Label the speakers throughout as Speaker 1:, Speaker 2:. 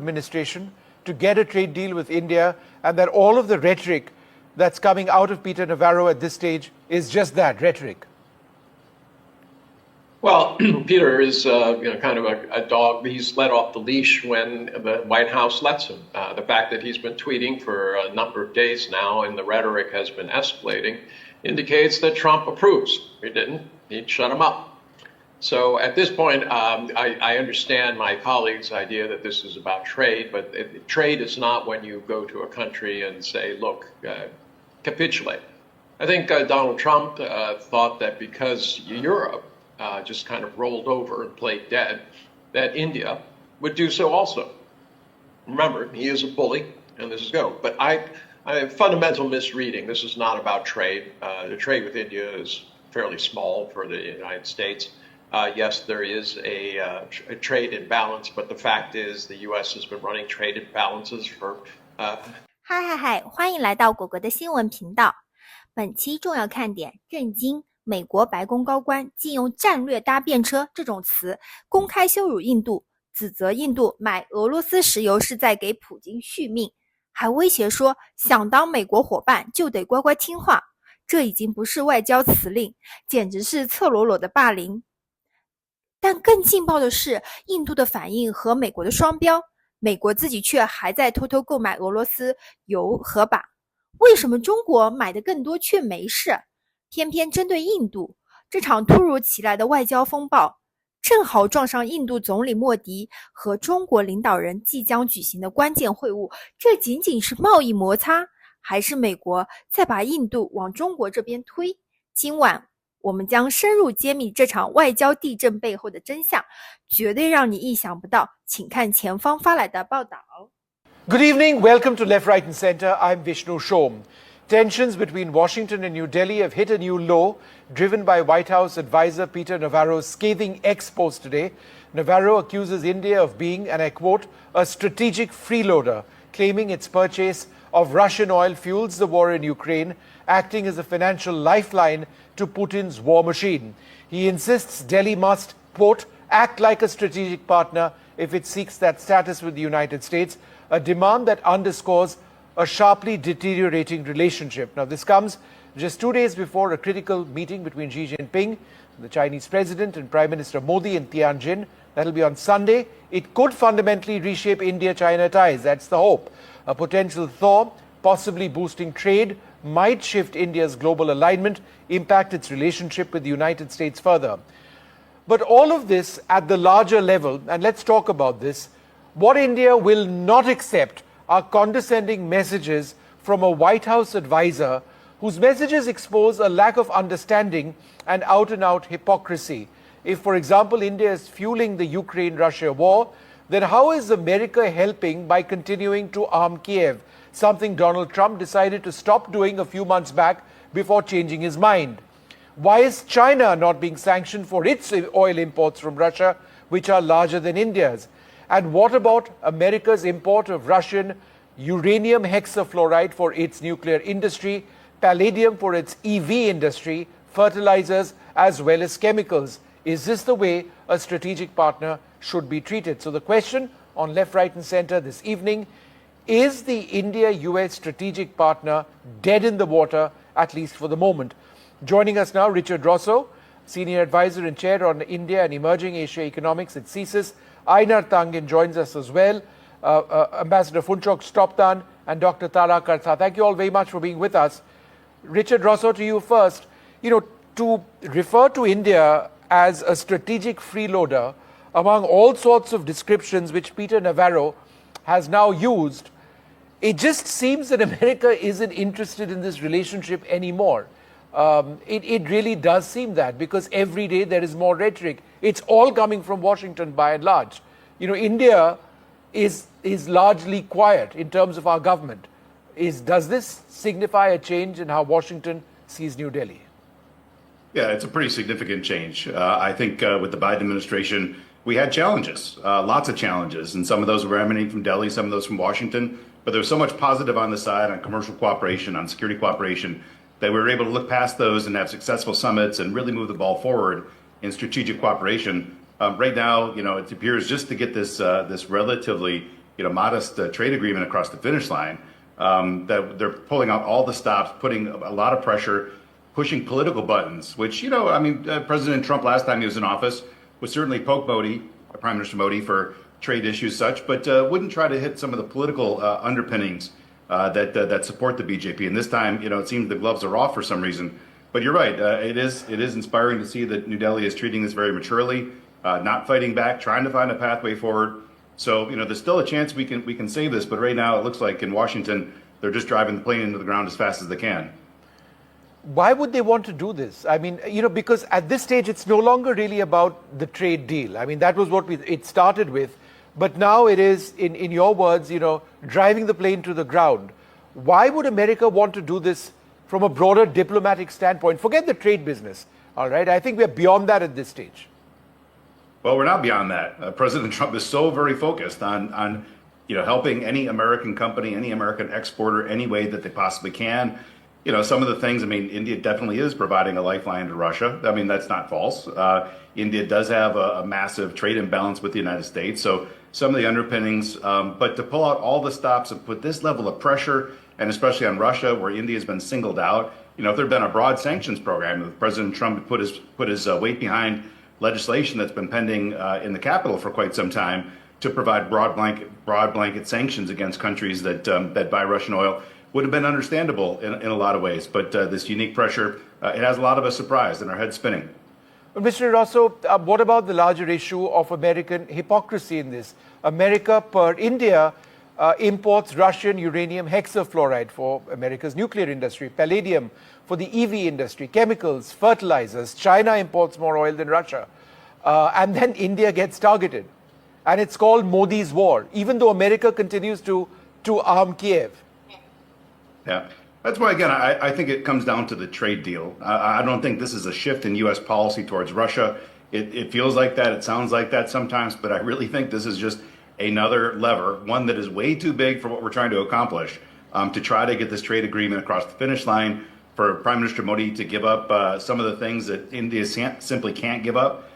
Speaker 1: administration to get a trade deal with India, and that all of the rhetoric that's coming out of Peter Navarro at this stage is just that, rhetoric?
Speaker 2: Well, Peter is kind of a dog. He's let off the leash when the White House lets him. The fact that he's been tweeting for a number of days now and the rhetoric has been escalating indicates that Trump approves. If he didn't, he'd shut him up. So at this point, I understand my colleague's idea that this is about trade, but trade is not when you go to a country and say, look, capitulate. I think Donald Trump thought that because Europe just kind of rolled over and played dead, that India would do so also. Remember, he is a bully, and this is go. But I have fundamental misreading. This is not about trade. The trade with India is fairly small for the United States. Yes, there is a trade imbalance, but the fact is the U.S. has been running trade imbalances for.
Speaker 3: 嗨，欢迎来到果果的新闻频道。本期重要看点：震惊，美国白宫高官竟用战略搭便车这种词公开羞辱印度，指责印度买俄罗斯石油是在给普京续命，还威胁说想当美国伙伴就得乖乖听话。这已经不是外交辞令，简直是赤裸裸的霸凌。但更劲爆的是印度的反应和美国的双标，美国自己却还在偷偷购买俄罗斯油和钯。为什么中国买的更多却没事？偏偏针对印度，这场突如其来的外交风暴正好撞上印度总理莫迪和中国领导人即将举行的关键会晤。这仅仅是贸易摩擦，还是美国在把印度往中国这边推？今晚我们将深入揭秘这场外交地震背后的真相，绝对让你意想不到。请看前方发来的报道。
Speaker 1: Good evening. Welcome to Left, Right and Center. I'm Vishnu Shom. Tensions between Washington and New Delhi have hit a new low, driven by White House advisor Peter Navarro's scathing ex-post today. Navarro accuses India of being, and I quote, a strategic freeloader, claiming its purchase of Russian oil fuels the war in Ukraine, acting as a financial lifeline to Putin's war machine. He insists Delhi must, quote, act like a strategic partner if it seeks that status with the United States, a demand that underscores a sharply deteriorating relationship. Now, this comes just 2 days before a critical meeting between Xi Jinping, the Chinese president, and Prime Minister Modi in Tianjin. That'll be on Sunday. It could fundamentally reshape India-China ties. That's the hope. A potential thaw, possibly boosting trade, might shift India's global alignment, impact its relationship with the United States further. But all of this at the larger level, and let's talk about this, what India will not accept are condescending messages from a White House advisor whose messages expose a lack of understanding and out-and-out hypocrisy. If, for example, India is fueling the Ukraine-Russia war, then how is America helping by continuing to arm Kiev, something Donald Trump decided to stop doing a few months back before changing his mind? Why is China not being sanctioned for its oil imports from Russia, which are larger than India's? And what about America's import of Russian uranium hexafluoride for its nuclear industry, palladium for its EV industry, fertilizers, as well as chemicals? Is this the way a strategic partner should be treated? So the question on Left, Right and Center this evening, is the India-US strategic partner dead in the water, at least for the moment? Joining us now, Richard Rosso, Senior Advisor and Chair on India and Emerging Asia Economics at CSIS. Einar Tangen joins us as well. Ambassador Funchok Stoptan and Dr. Tara Kartha. Thank you all very much for being with us. Richard Rosso, to you first. To refer to India as a strategic freeloader among all sorts of descriptions which Peter Navarro has now used, it just seems that America isn't interested in this relationship anymore. It really does seem that, because every day there is more rhetoric. It's all coming from Washington by and large. India is largely quiet in terms of our government. Does this signify a change in how Washington sees New Delhi?
Speaker 4: Yeah, it's a pretty significant change. I think with the Biden administration, we had challenges, lots of challenges, and some of those were emanating from Delhi, some of those from Washington. But there was so much positive on the side on commercial cooperation, on security cooperation, that we were able to look past those and have successful summits and really move the ball forward in strategic cooperation. Right now, it appears just to get this relatively modest trade agreement across the finish line, that they're pulling out all the stops, putting a lot of pressure, pushing political buttons, which, President Trump last time he was in office would certainly poke Prime Minister Modi for trade issues such, but wouldn't try to hit some of the political underpinnings that support the BJP. And this time, it seems the gloves are off for some reason. But you're right. It is inspiring to see that New Delhi is treating this very maturely, not fighting back, trying to find a pathway forward. So, there's still a chance we can save this. But right now, it looks like in Washington, they're just driving the plane into the ground as fast as they can.
Speaker 1: Why would they want to do this? I mean, because at this stage, it's no longer really about the trade deal. I mean, that was what it started with. But now it is, in your words, driving the plane to the ground. Why would America want to do this from a broader diplomatic standpoint? Forget the trade business, all right? I think we're beyond that at this stage.
Speaker 4: Well, we're not beyond that. President Trump is so very focused on helping any American company, any American exporter, any way that they possibly can. Some of the things, India definitely is providing a lifeline to Russia. That's not false. India does have a massive trade imbalance with the United States. So some of the underpinnings, but to pull out all the stops and put this level of pressure, and especially on Russia, where India has been singled out, if there had been a broad sanctions program, if President Trump put his weight behind legislation that's been pending in the Capitol for quite some time to provide broad blanket sanctions against countries that buy Russian oil, would have been understandable in a lot of ways. But this unique pressure, it has a lot of us surprised and our heads spinning.
Speaker 1: But Mr. Rosso, what about the larger issue of American hypocrisy in this? America, per India, imports Russian uranium hexafluoride for America's nuclear industry, palladium for the EV industry, chemicals, fertilizers. China imports more oil than Russia. And then India gets targeted. And it's called Modi's war, even though America continues to arm Kiev.
Speaker 4: Yeah, that's why, again, I think it comes down to the trade deal. I don't think this is a shift in U.S. policy towards Russia. It feels like that. It sounds like that sometimes. But I really think this is just another lever, one that is way too big for what we're trying to accomplish, to try to get this trade agreement across the finish line, for Prime Minister Modi to give up some of the things that India simply can't give up,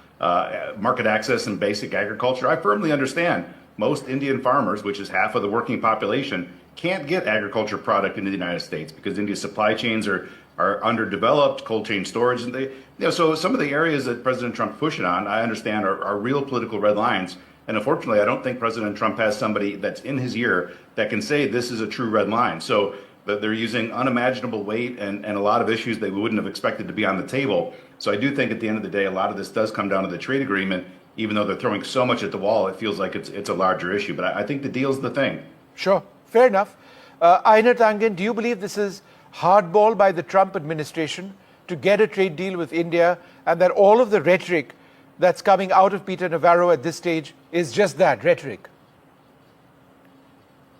Speaker 4: market access and basic agriculture. I firmly understand most Indian farmers, which is half of the working population, can't get agriculture product into the United States because India's supply chains are underdeveloped, cold chain storage, and so some of the areas that President Trump's pushing on, I understand, are real political red lines. And unfortunately, I don't think President Trump has somebody that's in his ear that can say this is a true red line. So that they're using unimaginable weight and a lot of issues that we wouldn't have expected to be on the table. So I do think at the end of the day, a lot of this does come down to the trade agreement. Even though they're throwing so much at the wall, it feels like it's a larger issue. But I think the deal's the thing.
Speaker 1: Sure, fair enough. Einar Tangen, do you believe this is hardball by the Trump administration to get a trade deal with India, and that all of the rhetoric that's coming out of Peter Navarro at this stage is just that, rhetoric?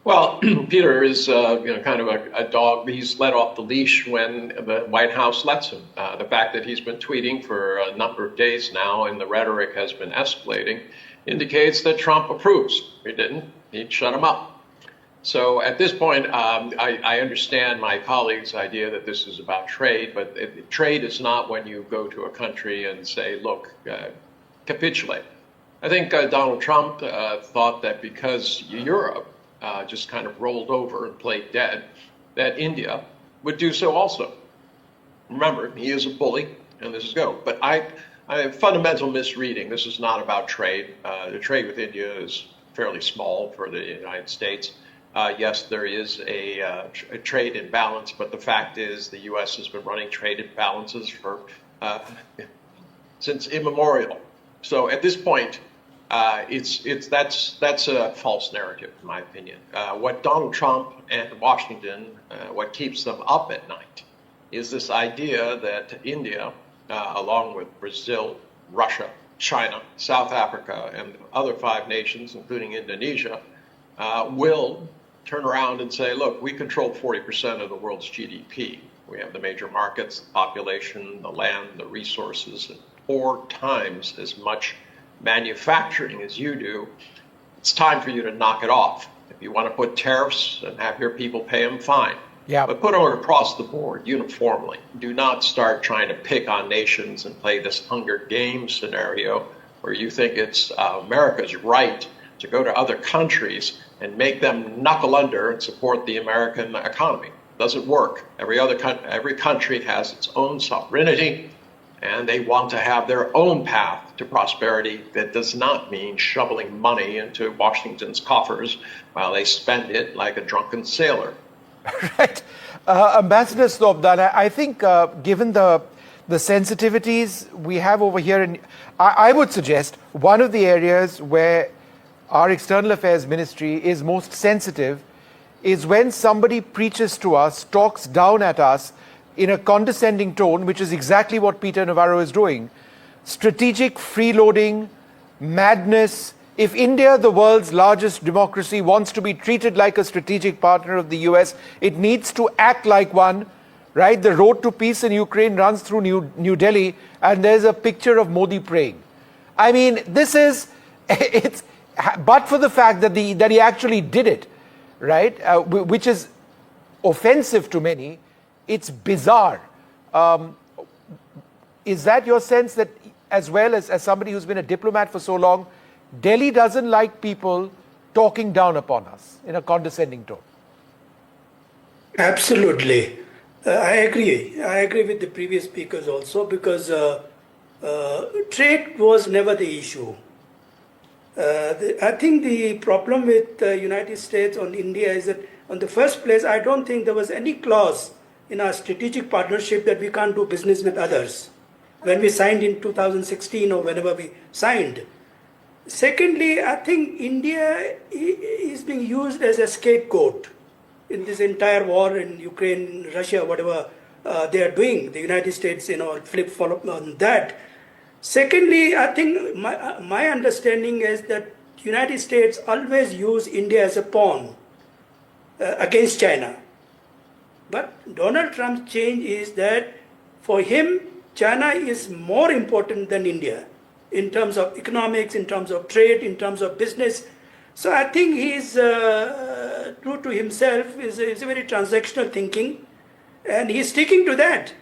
Speaker 2: Well, Peter is, kind of a dog. He's let off the leash when the White House lets him. The fact that he's been tweeting for a number of days now and the rhetoric has been escalating indicates that Trump approves. If he didn't, he'd shut him up. So at this point, I understand my colleague's idea that this is about trade, but trade is not when you go to a country and say, look, capitulate. I think Donald Trump thought that because Europe just kind of rolled over and played dead, that India would do so also. Remember, he is a bully, and this is go. But I have fundamental misreading. This is not about trade. The trade with India is fairly small for the United States. Yes, there is a trade imbalance, but the fact is the U.S. has been running trade imbalances for since immemorial. So at this point, that's a false narrative, in my opinion. What Donald Trump and Washington, what keeps them up at night, is this idea that India, along with Brazil, Russia, China, South Africa, and other 5 nations, including Indonesia, will turn around and say, look, we control 40% of the world's GDP. We have the major markets, the population, the land, the resources, and 4 times as much manufacturing as you do. It's time for you to knock it off. If you want to put tariffs and have your people pay them, fine.
Speaker 1: Yeah.
Speaker 2: But put them across the board uniformly. Do not start trying to pick on nations and play this Hunger Games scenario where you think it's America's right to go to other countries and make them knuckle under and support the American economy. Doesn't work. Every country has its own sovereignty, and they want to have their own path to prosperity that does not mean shoveling money into Washington's coffers while they spend it like a drunken sailor.
Speaker 1: Right. Ambassador Slobdan, I think given the sensitivities we have over here, and I would suggest one of the areas where our External Affairs Ministry is most sensitive is when somebody preaches to us, talks down at us in a condescending tone, which is exactly what Peter Navarro is doing. Strategic freeloading, madness. If India, the world's largest democracy, wants to be treated like a strategic partner of the US, it needs to act like one, right? The road to peace in Ukraine runs through New Delhi, and there's a picture of Modi praying. I mean, this is, but for the fact that he actually did it, right, which is offensive to many, it's bizarre. Is that your sense that, as well as somebody who's been a diplomat for so long, Delhi doesn't like people talking down upon us in a condescending tone?
Speaker 5: Absolutely. I agree. I agree with the previous speakers also, because trade was never the issue. I think the problem with the United States on India is that, in the first place, I don't think there was any clause in our strategic partnership that we can't do business with others when we signed in 2016 or whenever we signed. Secondly, I think India is being used as a scapegoat in this entire war in Ukraine, Russia, whatever they are doing. The United States, flip-flop on that. Secondly, I think my understanding is that United States always use India as a pawn against China. But Donald Trump's change is that for him, China is more important than India in terms of economics, in terms of trade, in terms of business. So I think he's true to himself, is a very transactional thinking, and he's sticking to that.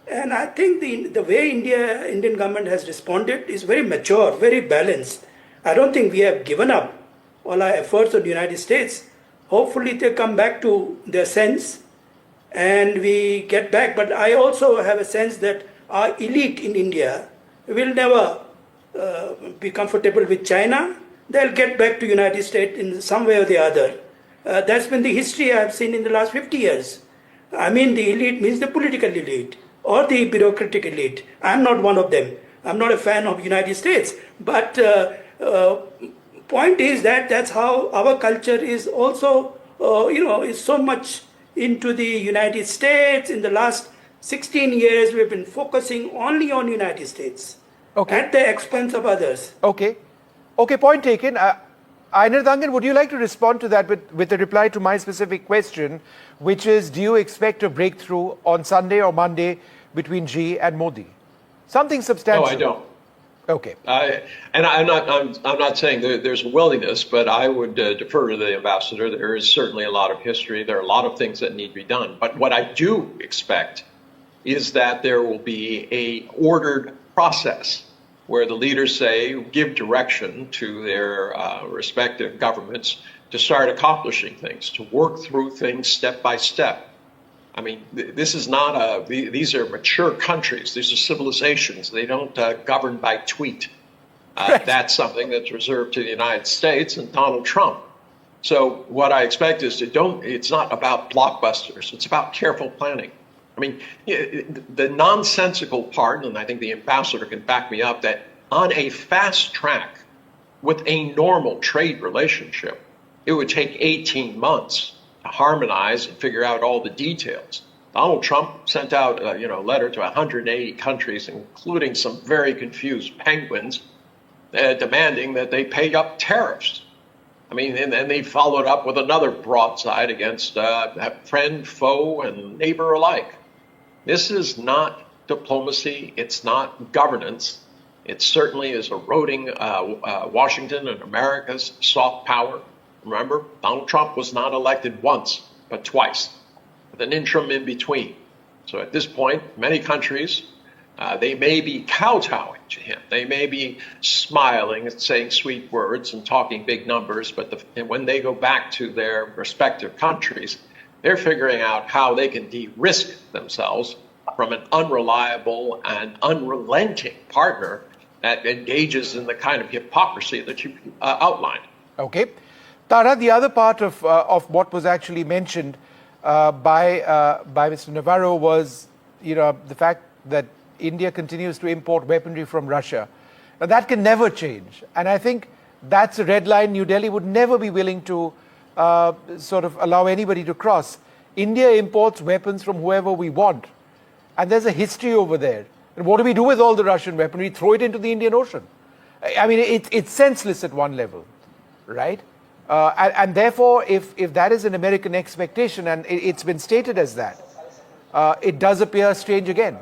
Speaker 5: And I think the way Indian government has responded is very mature, very balanced. I don't think we have given up all our efforts on the United States. Hopefully they come back to their sense and we get back. But I also have a sense that our elite in India will never be comfortable with China. They'll get back to United States in some way or the other. That's been the history I've seen in the last 50 years. I mean, the elite means the political elite or the bureaucratic elite. I'm not one of them. I'm not a fan of United States. But point is that that's how our culture is also, is so much into the United States. In the last 16 years, we've been focusing only on United States at the expense of others.
Speaker 1: Okay, point taken. Einar Dangan, would you like to respond to that with a reply to my specific question, which is, do you expect a breakthrough on Sunday or Monday between Xi and Modi? Something substantial.
Speaker 2: No, I don't.
Speaker 1: Okay.
Speaker 2: I'm not saying there's a willingness, but I would defer to the ambassador. There is certainly a lot of history. There are a lot of things that need to be done. But what I do expect is that there will be a ordered process where the leaders give direction to their respective governments to start accomplishing things, to work through things step by step. I mean, this is not these are mature countries. These are civilizations. They don't govern by tweet. That's something that's reserved to the United States and Donald Trump. So what I expect is it's not about blockbusters. It's about careful planning. I mean, the nonsensical part, and I think the ambassador can back me up, that on a fast track with a normal trade relationship, it would take 18 months to harmonize and figure out all the details. Donald Trump sent out a letter to 180 countries, including some very confused penguins, demanding that they pay up tariffs. I mean, and then they followed up with another broadside against friend, foe, and neighbor alike. This is not diplomacy. It's not governance. It certainly is eroding Washington and America's soft power. Remember, Donald Trump was not elected once, but twice, with an interim in between. So at this point, many countries They may be kowtowing to him. They may be smiling and saying sweet words and talking big numbers, but when they go back to their respective countries, they're figuring out how they can de-risk themselves from an unreliable and unrelenting partner that engages in the kind of hypocrisy that you outlined.
Speaker 1: Okay. Tara, the other part of what was actually mentioned by Mr. Navarro was, the fact that India continues to import weaponry from Russia. Now that can never change, and I think that's a red line New Delhi would never be willing to sort of allow anybody to cross. India imports weapons from whoever we want, and there's a history over there. And what do we do with all the Russian weaponry? Throw it into the Indian Ocean. I mean, it's senseless at one level, right? And therefore, if that is an American expectation, and it's been stated as that, it does appear strange again.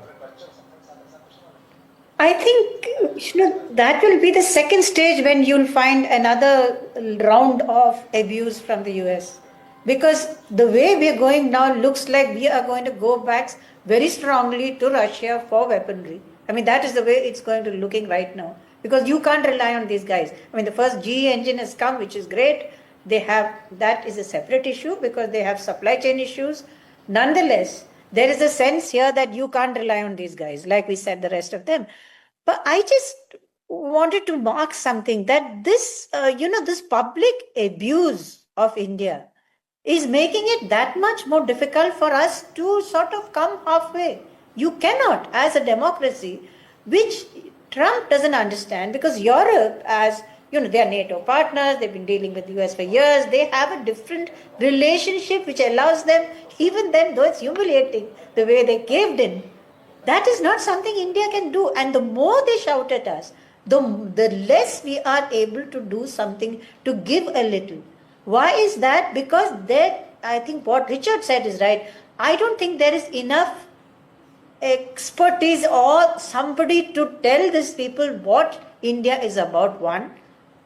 Speaker 6: I think that will be the second stage when you'll find another round of abuse from the US. Because the way we are going now looks like we are going to go back very strongly to Russia for weaponry. I mean, that is the way it's going to looking right now. Because you can't rely on these guys. I mean, the first GE engine has come, which is great. That is a separate issue because they have supply chain issues. Nonetheless, there is a sense here that you can't rely on these guys, like we said, the rest of them. But I just wanted to mark something that this, this public abuse of India is making it that much more difficult for us to sort of come halfway. You cannot, as a democracy, which Trump doesn't understand, because Europe, as they are NATO partners, they've been dealing with the US for years, they have a different relationship which allows them, even then, though it's humiliating the way they caved in, that is not something India can do. And the more they shout at us, the less we are able to do something to give a little. Why is that? Because I think what Richard said is right. I don't think there is enough expertise or somebody to tell these people what India is about, one.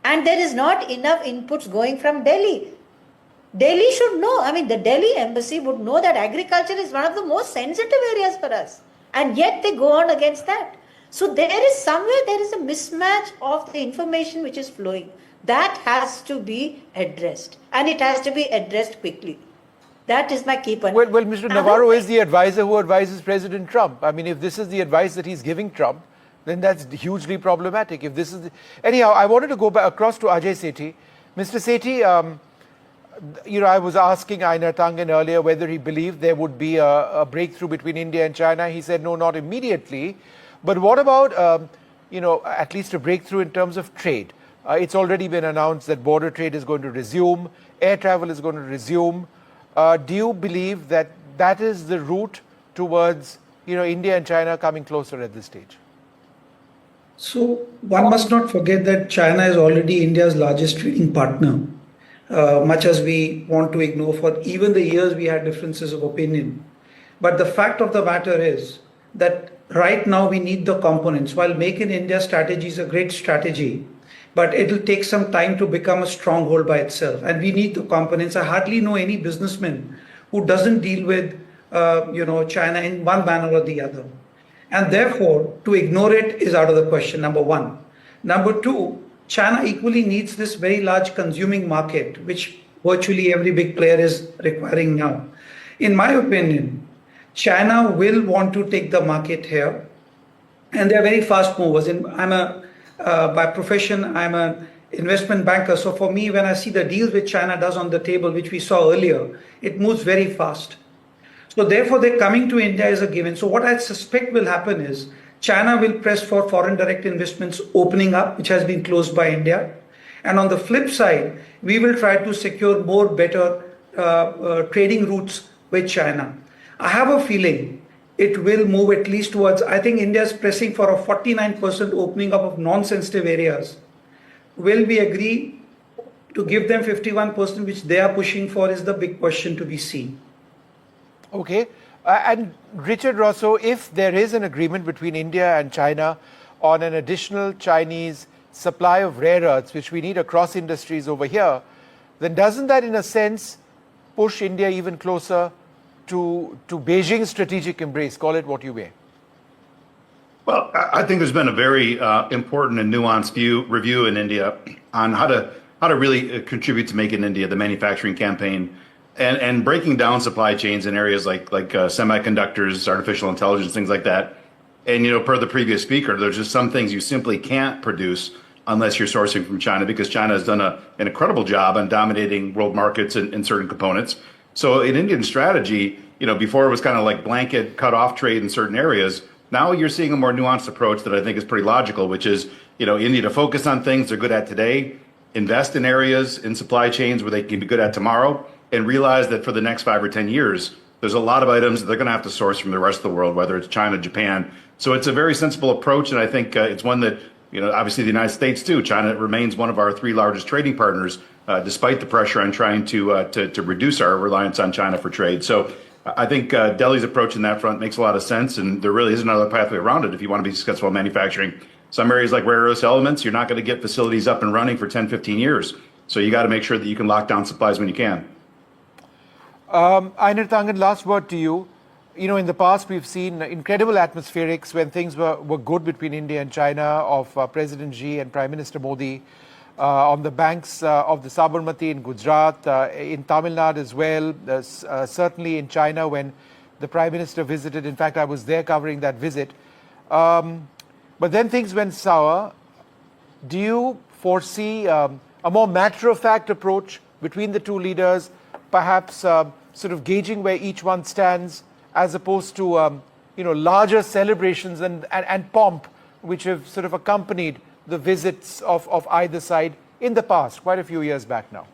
Speaker 6: And there is not enough inputs going from Delhi. Delhi should know. I mean, the Delhi embassy would know that agriculture is one of the most sensitive areas for us. And yet they go on against that. So there is a mismatch of the information which is flowing. That has to be addressed. And it has to be addressed quickly. That is my key point.
Speaker 1: Well, Mr. Navarro is the advisor who advises President Trump. I mean, if this is the advice that he's giving Trump, then that's hugely problematic. If this is anyhow, I wanted to go back across to Ajay Sethi. Mr. Sethi, I was asking Einar Tangen earlier whether he believed there would be a breakthrough between India and China. He said no, not immediately. But what about, at least a breakthrough in terms of trade? It's already been announced that border trade is going to resume, air travel is going to resume. Do you believe that that is the route towards, India and China coming closer at this stage?
Speaker 5: So one must not forget that China is already India's largest trading partner. Much as we want to ignore, for even the years we had differences of opinion. But the fact of the matter is that right now we need the components. While Make in India strategy is a great strategy, but it will take some time to become a stronghold by itself. And we need the components. I hardly know any businessman who doesn't deal with China in one manner or the other. And therefore, to ignore it is out of the question, number one. Number two, China equally needs this very large consuming market, which virtually every big player is requiring now. In my opinion, China will want to take the market here, and they're very fast movers. By profession, I'm an investment banker. So for me, when I see the deals which China does on the table, which we saw earlier, it moves very fast. So therefore, they're coming to India as a given. So what I suspect will happen is China will press for foreign direct investments opening up, which has been closed by India. And on the flip side, we will try to secure more better trading routes with China. I have a feeling it will move at least towards, I think India is pressing for a 49% opening up of non-sensitive areas. Will we agree to give them 51%, which they are pushing for, is the big question to be seen.
Speaker 1: Okay. And Richard Rosso, if there is an agreement between India and China on an additional Chinese supply of rare earths, which we need across industries over here, then doesn't that in a sense push India even closer to Beijing's strategic embrace, call it what you may?
Speaker 4: Well, I think there's been a very important and nuanced review in India on how to really contribute to Make in India, the manufacturing campaign, and breaking down supply chains in areas like semiconductors, artificial intelligence, things like that. And, per the previous speaker, there's just some things you simply can't produce unless you're sourcing from China, because China has done an incredible job on dominating world markets in certain components. So in Indian strategy, before it was kind of like blanket cut off trade in certain areas. Now you're seeing a more nuanced approach that I think is pretty logical, which is, India to focus on things they're good at today, invest in areas in supply chains where they can be good at tomorrow, and realize that for the next 5 or 10 years, there's a lot of items that they're going to have to source from the rest of the world, whether it's China, Japan. So it's a very sensible approach, and I think it's one that, obviously the United States too. China remains one of our 3 largest trading partners, despite the pressure on trying to reduce our reliance on China for trade. So I think Delhi's approach in that front makes a lot of sense, and there really is another pathway around it if you want to be successful in manufacturing. Some areas like rare earth elements, you're not going to get facilities up and running for 10, 15 years. So you got to make sure that you can lock down supplies when you can.
Speaker 1: Einar Tangen, last word to you. In the past, we've seen incredible atmospherics when things were good between India and China, of President Xi and Prime Minister Modi on the banks of the Sabarmati in Gujarat, in Tamil Nadu as well, certainly in China when the Prime Minister visited. In fact, I was there covering that visit. But then things went sour. Do you foresee a more matter-of-fact approach between the two leaders, perhaps sort of gauging where each one stands, as opposed to larger celebrations and pomp, which have sort of accompanied the visits of either side in the past, quite a few years back now?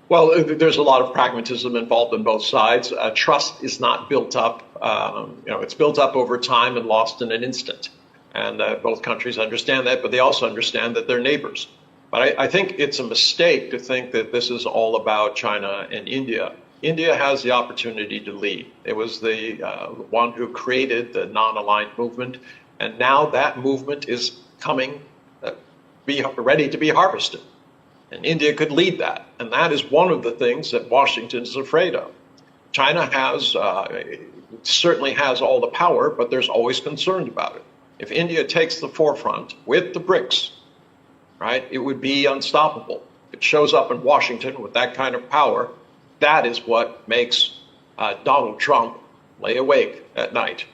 Speaker 2: Well, there's a lot of pragmatism involved in both sides. Trust is not built up. It's built up over time and lost in an instant. And both countries understand that, but they also understand that they're neighbors. But I think it's a mistake to think that this is all about China and India. India has the opportunity to lead. It was the one who created the non-aligned movement, and now that movement is coming, ready to be harvested. And India could lead that. And that is one of the things that Washington is afraid of. China certainly has all the power, but there's always concern about it. If India takes the forefront with the BRICS, right, it would be unstoppable. It shows up in Washington with that kind of power. That is what makes Donald Trump lay awake at night.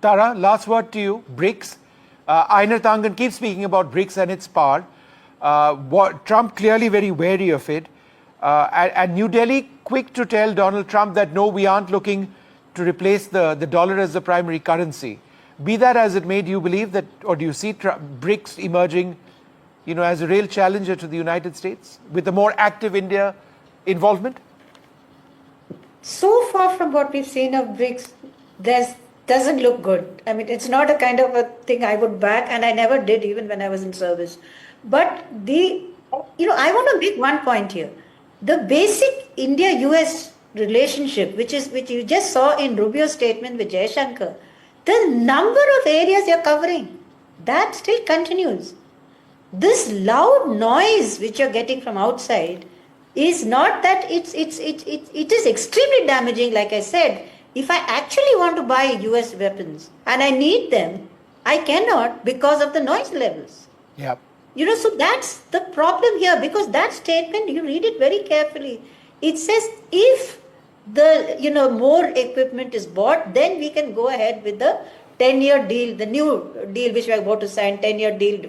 Speaker 1: Tara, last word to you. BRICS. Einar Tangen keeps speaking about BRICS and its power. Trump clearly very wary of it. And New Delhi quick to tell Donald Trump that no, we aren't looking to replace the dollar as the primary currency. Be that as it may, do you believe that, or do you see BRICS emerging, as a real challenger to the United States with a more active India involvement?
Speaker 6: So far from what we've seen of BRICS, doesn't look good. I mean, it's not a kind of a thing I would back, and I never did even when I was in service. But I want to make one point here. The basic India-US relationship, which you just saw in Rubio's statement with Jaishankar, the number of areas you're covering, that still continues. This loud noise which you're getting from outside is not that it is extremely damaging. Like I said, if I actually want to buy US weapons and I need them, I cannot because of the noise levels.
Speaker 1: Yeah.
Speaker 6: So that's the problem here, because that statement, you read it very carefully. It says if the more equipment is bought, then we can go ahead with the 10-year deal, the new deal which we are about to sign, 10-year deal,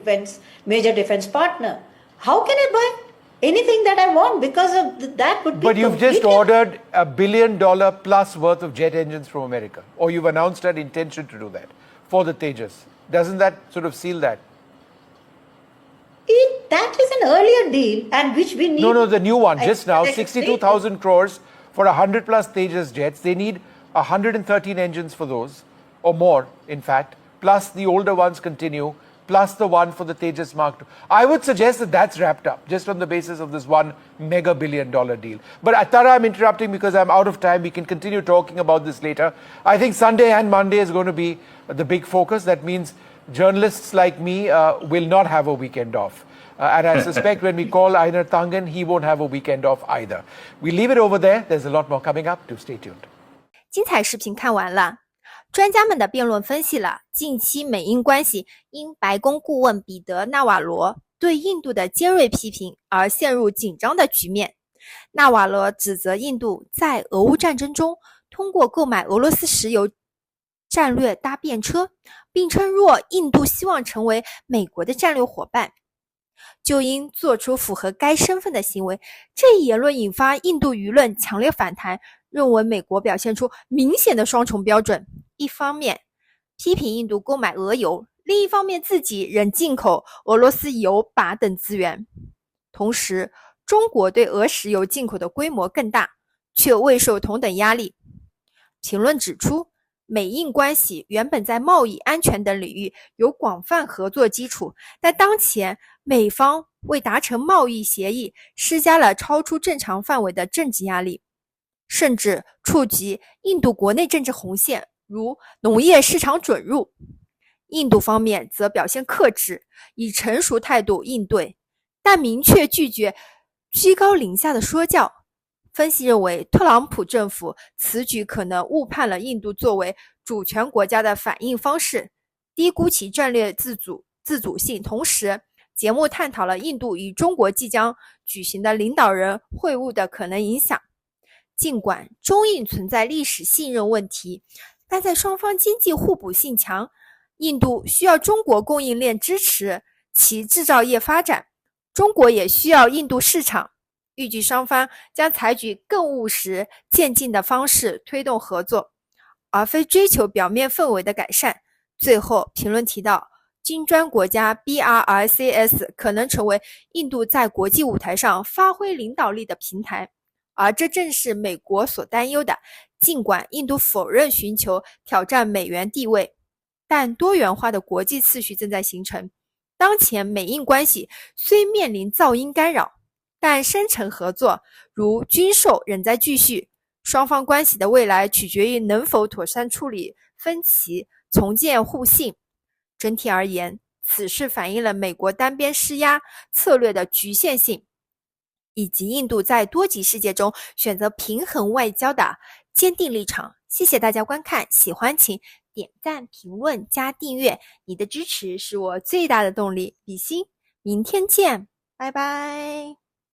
Speaker 6: major defense partner. How can I buy anything that I want because of that would be.
Speaker 1: But you've just ordered $1 billion plus worth of jet engines from America, or you've announced an intention to do that for the Tejas. Doesn't that sort of seal that?
Speaker 6: That is an earlier deal, and which we need.
Speaker 1: No, the new one, just now, 62,000 crores for 100 plus Tejas jets. They need 113 engines for those, or more, in fact, plus the older ones continue, plus the one for the Tejas Mark II. I would suggest that that's wrapped up, just on the basis of this $1 mega billion deal. But Tara, I'm interrupting because I'm out of time. We can continue talking about this later. I think Sunday and Monday is going to be the big focus. That means journalists like me will not have a weekend off. And I suspect when we call Einar Tangen, he won't have a weekend off either. We leave it over there. There's a lot more coming up. Do stay tuned.
Speaker 3: 精彩视频看完了，专家们的辩论分析了近期美印关系因白宫顾问彼得·纳瓦罗对印度的尖锐批评而陷入紧张的局面。纳瓦罗指责印度在俄乌战争中通过购买俄罗斯石油战略搭便车，并称若印度希望成为美国的战略伙伴，就应做出符合该身份的行为。这一言论引发印度舆论强烈反弹，认为美国表现出明显的双重标准，一方面批评印度购买俄油，另一方面自己仍进口俄罗斯油钯等资源。同时，中国对俄石油进口的规模更大，却未受同等压力。评论指出，美印关系原本在贸易、安全等领域有广泛合作基础，但当前美方为达成贸易协议施加了超出正常范围的政治压力，甚至触及印度国内政治红线，如农业市场准入。印度方面则表现克制，以成熟态度应对，但明确拒绝居高临下的说教。分析认为，特朗普政府此举可能误判了印度作为主权国家的反应方式，低估其战略自主性。同时，节目探讨了印度与中国即将举行的领导人会晤的可能影响。尽管中印存在历史信任问题，但在双方经济互补性强，印度需要中国供应链支持其制造业发展，中国也需要印度市场。预计双方将采取更务实、渐进的方式推动合作，而非追求表面氛围的改善。最后，评论提到，金砖国家 BRICS 可能成为印度在国际舞台上发挥领导力的平台，而这正是美国所担忧的。尽管印度否认寻求挑战美元地位，但多元化的国际次序正在形成。当前美印关系虽面临噪音干扰，但深层合作如军售仍在继续，双方关系的未来取决于能否妥善处理分歧，重建互信。整体而言，此事反映了美国单边施压策略的局限性，以及印度在多极世界中选择平衡外交的坚定立场。谢谢大家观看，喜欢请点赞、评论、加订阅，你的支持是我最大的动力。比心，明天见，拜拜。